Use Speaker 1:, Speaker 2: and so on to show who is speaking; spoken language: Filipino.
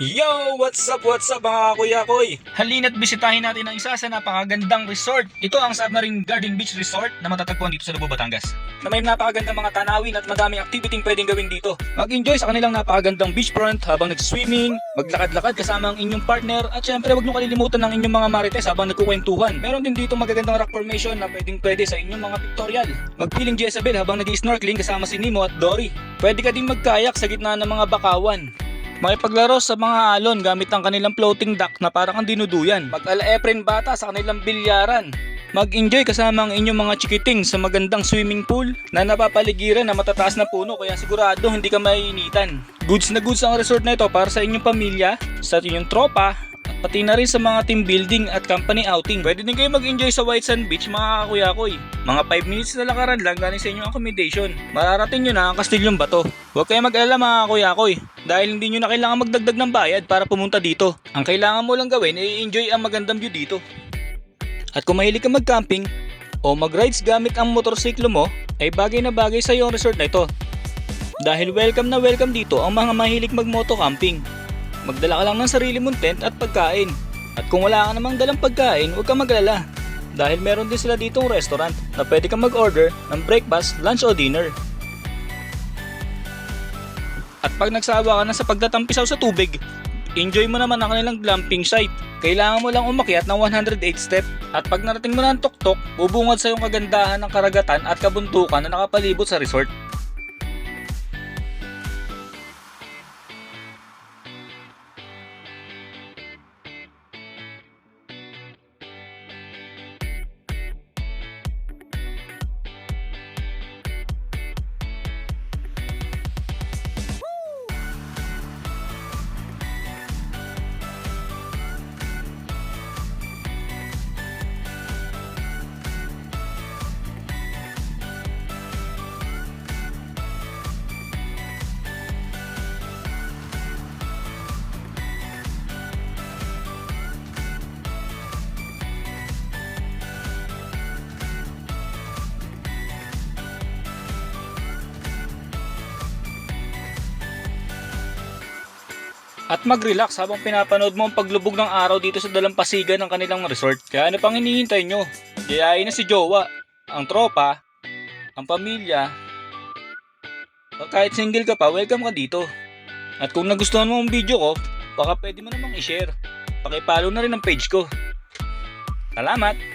Speaker 1: Yo! What's up mga kuya koy? Halina't bisitahin natin ang isa sa napakagandang resort. Ito ang Submarine Garden Beach Resort na matatagpuan dito sa Lubao, Batangas. Na may napakagandang mga tanawin at madaming activity pwedeng gawin dito. Mag-enjoy sa kanilang napakagandang beachfront habang nag-swimming, maglakad-lakad kasama ang inyong partner at syempre huwag nyo kalilimutan ng inyong mga marites habang nagkukwentuhan. Meron din dito magagandang rock formation na pwede sa inyong mga pictorial. Magpiling Jezebel habang nag-snorkeling kasama si Nemo at Dory. Pwede ka din magkayak sa gitna ng mga bakawan. Makipaglaro sa mga alon gamit ang kanilang floating dock na parang ang dinuduyan. Mag-ala-epren bata sa kanilang bilyaran. Mag-enjoy kasama ang inyong mga chikiting sa magandang swimming pool na napapaligiran na matataas na puno kaya sigurado hindi ka maiinitan. Goods na goods ang resort na ito para sa inyong pamilya, sa inyong tropa, at pati na rin sa mga team building at company outing. Pwede din kayo mag-enjoy sa White Sand Beach mga kakuya-koy. Mga 5 minutes na lakaran lang galing sa inyong accommodation. Mararating nyo na ang Kastilyong Bato. Huwag kayo mag-alala mga kakuya-koy dahil hindi nyo na kailangan magdagdag ng bayad para pumunta dito. Ang kailangan mo lang gawin ay enjoy ang magandang view dito. At kung mahilig ka mag-camping o mag-rides gamit ang motorsiklo mo, ay bagay na bagay sa iyo ang resort na ito. Dahil welcome na welcome dito ang mga mahilig mag-moto camping. Magdala ka lang ng sarili mong tent at pagkain. At kung wala ka namang dalang pagkain, huwag kang mag-alala. Dahil meron din sila ditong restaurant na pwede kang mag-order ng breakfast, lunch o dinner. At pag nagsawa ka na sa pagtatampisaw sa tubig, enjoy mo naman ang kanilang glamping site. Kailangan mo lang umakyat ng 108 step. At pag narating mo na ang tuktok, bubungad sa iyong kagandahan ng karagatan at kabuntukan na nakapalibot sa resort. At mag-relax habang pinapanood mo ang paglubog ng araw dito sa dalampasigan ng kanilang resort. Kaya ano pang hinihintay nyo? Gayahin na si jowa, ang tropa, ang pamilya. O kahit single ka pa, welcome ka dito. At kung nagustuhan mo ang video ko, baka pwede mo namang i-share. Pakipollow na rin ang page ko. Salamat!